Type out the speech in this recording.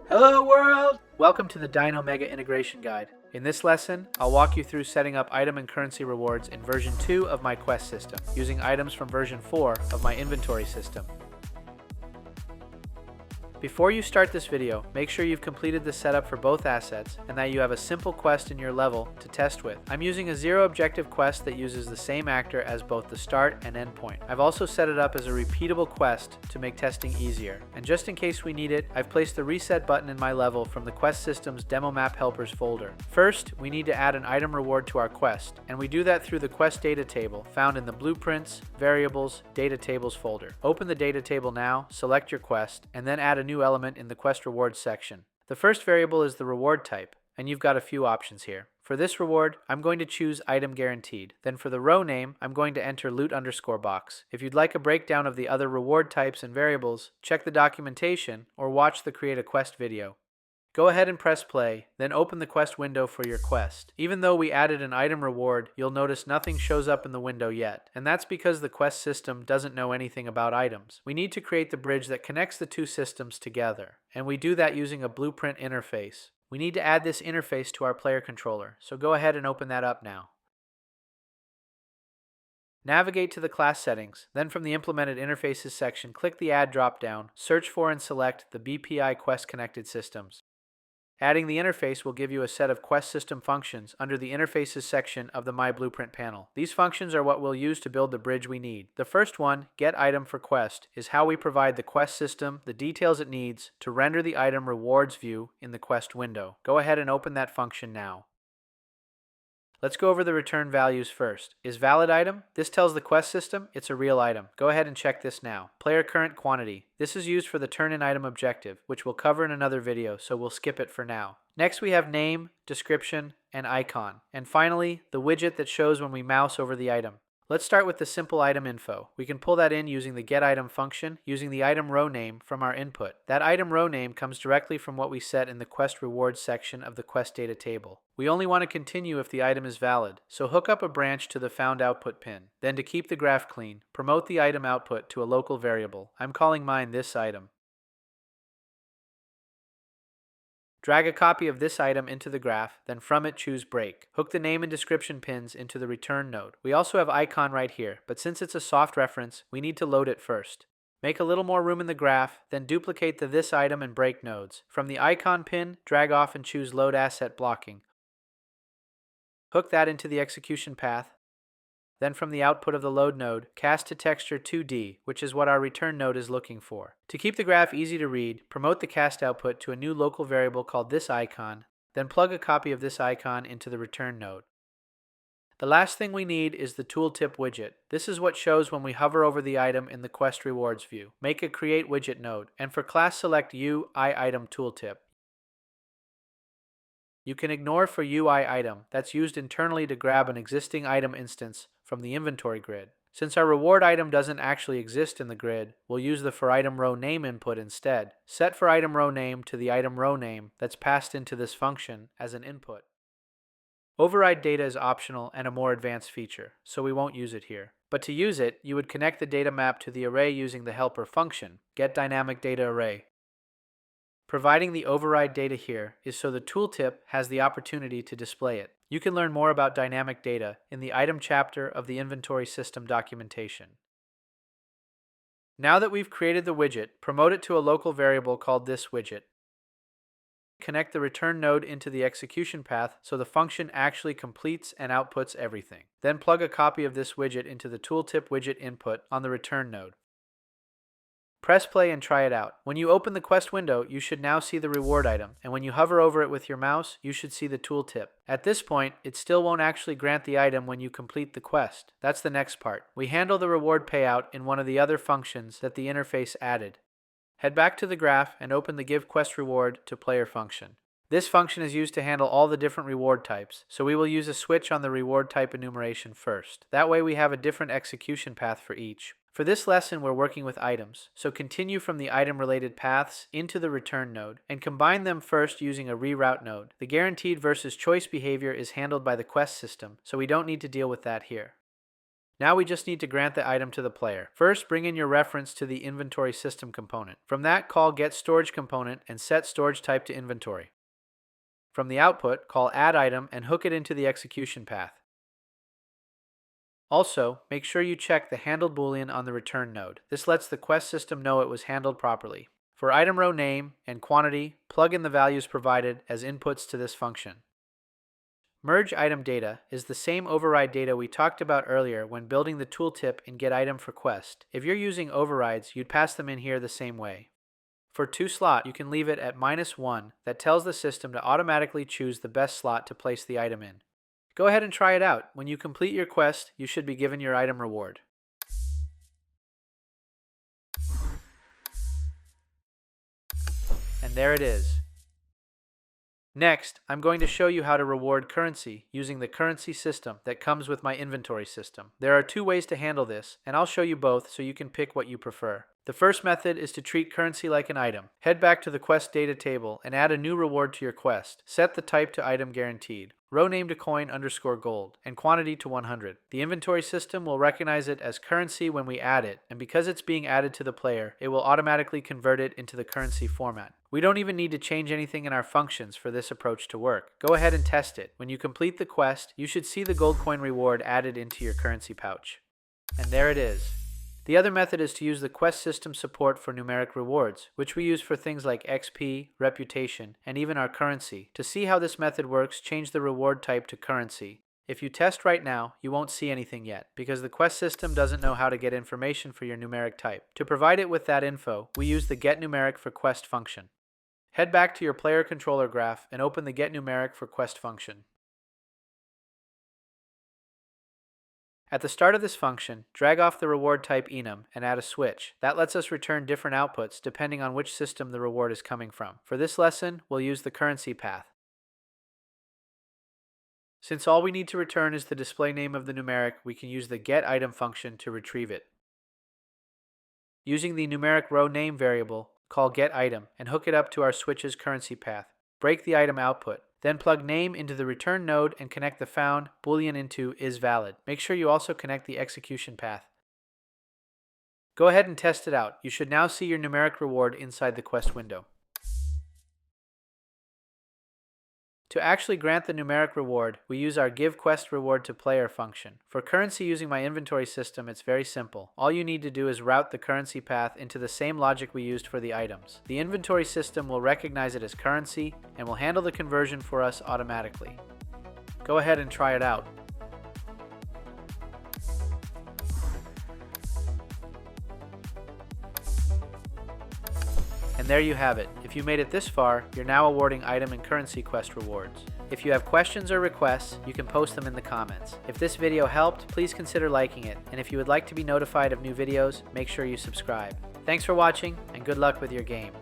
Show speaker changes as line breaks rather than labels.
Hello world! Welcome to the Dino Mega Integration Guide. In this lesson, I'll walk you through setting up item and currency rewards in version 2 of my quest system, using items from version 4 of my inventory system. Before you start this video, make sure you've completed the setup for both assets and that you have a simple quest in your level to test with. I'm using a zero objective quest that uses the same actor as both the start and end point. I've also set it up as a repeatable quest to make testing easier. And just in case we need it, I've placed the reset button in my level from the quest system's demo map helpers folder. First, we need to add an item reward to our quest, and we do that through the quest data table found in the blueprints, variables, data tables folder. Open the data table now, select your quest, and then add a new element in the quest rewards section. The first variable is the reward type, and you've got a few options here. For this reward, I'm going to choose item guaranteed. Then for the row name, I'm going to enter loot_box. If you'd like a breakdown of the other reward types and variables, check the documentation or watch the Create a Quest video. Go ahead and press play, then open the quest window for your quest. Even though we added an item reward, you'll notice nothing shows up in the window yet, and that's because the quest system doesn't know anything about items. We need to create the bridge that connects the two systems together, and we do that using a blueprint interface. We need to add this interface to our player controller, so go ahead and open that up now. Navigate to the class settings, then from the Implemented Interfaces section, click the Add drop-down, search for and select the BPI Quest Connected Systems. Adding the interface will give you a set of quest system functions under the Interfaces section of the My Blueprint panel. These functions are what we'll use to build the bridge we need. The first one, getItemForQuest, is how we provide the quest system the details it needs to render the item rewards view in the quest window. Go ahead and open that function now. Let's go over the return values first. Is valid item? This tells the quest system it's a real item. Go ahead and check this now. Player current quantity. This is used for the turn-in item objective, which we'll cover in another video, so we'll skip it for now. Next we have name, description, and icon. And finally, the widget that shows when we mouse over the item. Let's start with the simple item info. We can pull that in using the getItem function, using the item row name from our input. That item row name comes directly from what we set in the quest rewards section of the quest data table. We only want to continue if the item is valid, so hook up a branch to the found output pin. Then to keep the graph clean, promote the item output to a local variable. I'm calling mine this item. Drag a copy of this item into the graph, then from it choose break. Hook the name and description pins into the return node. We also have icon right here, but since it's a soft reference, we need to load it first. Make a little more room in the graph, then duplicate the this item and break nodes. From the icon pin, drag off and choose load asset blocking. Hook that into the execution path. Then from the output of the load node, cast to texture 2D, which is what our return node is looking for. To keep the graph easy to read, promote the cast output to a new local variable called this icon, then plug a copy of this icon into the return node. The last thing we need is the tooltip widget. This is what shows when we hover over the item in the quest rewards view. Make a create widget node, and for class select UI item tooltip. You can ignore for UI item. That's used internally to grab an existing item instance from the inventory grid. Since our reward item doesn't actually exist in the grid, we'll use the for item row name input instead. Set for item row name to the item row name that's passed into this function as an input. Override data is optional and a more advanced feature, so we won't use it here. But to use it, you would connect the data map to the array using the helper function, getDynamicDataArray. Providing the override data here is so the tooltip has the opportunity to display it. You can learn more about dynamic data in the item chapter of the inventory system documentation. Now that we've created the widget, promote it to a local variable called this widget. Connect the return node into the execution path so the function actually completes and outputs everything. Then plug a copy of this widget into the tooltip widget input on the return node. Press play and try it out. When you open the quest window, you should now see the reward item, and when you hover over it with your mouse, you should see the tooltip. At this point, it still won't actually grant the item when you complete the quest. That's the next part. We handle the reward payout in one of the other functions that the interface added. Head back to the graph and open the giveQuestRewardToPlayer function. This function is used to handle all the different reward types, so we will use a switch on the reward type enumeration first. That way we have a different execution path for each. For this lesson, we're working with items, so continue from the item-related paths into the return node, and combine them first using a reroute node. The guaranteed versus choice behavior is handled by the quest system, so we don't need to deal with that here. Now we just need to grant the item to the player. First, bring in your reference to the inventory system component. From that, call getStorageComponent and set storage type to inventory. From the output, call addItem and hook it into the execution path. Also, make sure you check the handled boolean on the return node. This lets the quest system know it was handled properly. For item row name and quantity, plug in the values provided as inputs to this function. Merge item data is the same override data we talked about earlier when building the tooltip in getItemForQuest. If you're using overrides, you'd pass them in here the same way. For toSlot, you can leave it at -1. That tells the system to automatically choose the best slot to place the item in. Go ahead and try it out. When you complete your quest, you should be given your item reward. And there it is. Next, I'm going to show you how to reward currency using the currency system that comes with my inventory system. There are two ways to handle this, and I'll show you both so you can pick what you prefer. The first method is to treat currency like an item. Head back to the quest data table and add a new reward to your quest. Set the type to item guaranteed, row name to coin_gold, and quantity to 100. The inventory system will recognize it as currency when we add it, and because it's being added to the player, it will automatically convert it into the currency format. We don't even need to change anything in our functions for this approach to work. Go ahead and test it. When you complete the quest, you should see the gold coin reward added into your currency pouch. And there it is. The other method is to use the quest system support for numeric rewards, which we use for things like XP, reputation, and even our currency. To see how this method works, change the reward type to currency. If you test right now, you won't see anything yet, because the quest system doesn't know how to get information for your numeric type. To provide it with that info, we use the getNumericForQuest function. Head back to your player controller graph and open the getNumericForQuest function. At the start of this function, drag off the reward type enum and add a switch. That lets us return different outputs depending on which system the reward is coming from. For this lesson, we'll use the currency path. Since all we need to return is the display name of the numeric, we can use the getItem function to retrieve it. Using the numeric row name variable, call getItem and hook it up to our switch's currency path. Break the item output. Then plug name into the return node and connect the found boolean into isValid. Make sure you also connect the execution path. Go ahead and test it out. You should now see your numeric reward inside the quest window. To actually grant the numeric reward, we use our giveQuestRewardToPlayer function. For currency using my inventory system, it's very simple. All you need to do is route the currency path into the same logic we used for the items. The inventory system will recognize it as currency and will handle the conversion for us automatically. Go ahead and try it out. And there you have it. If you made it this far, you're now awarding item and currency quest rewards. If you have questions or requests, you can post them in the comments. If this video helped, please consider liking it. And if you would like to be notified of new videos, make sure you subscribe. Thanks for watching, and good luck with your game.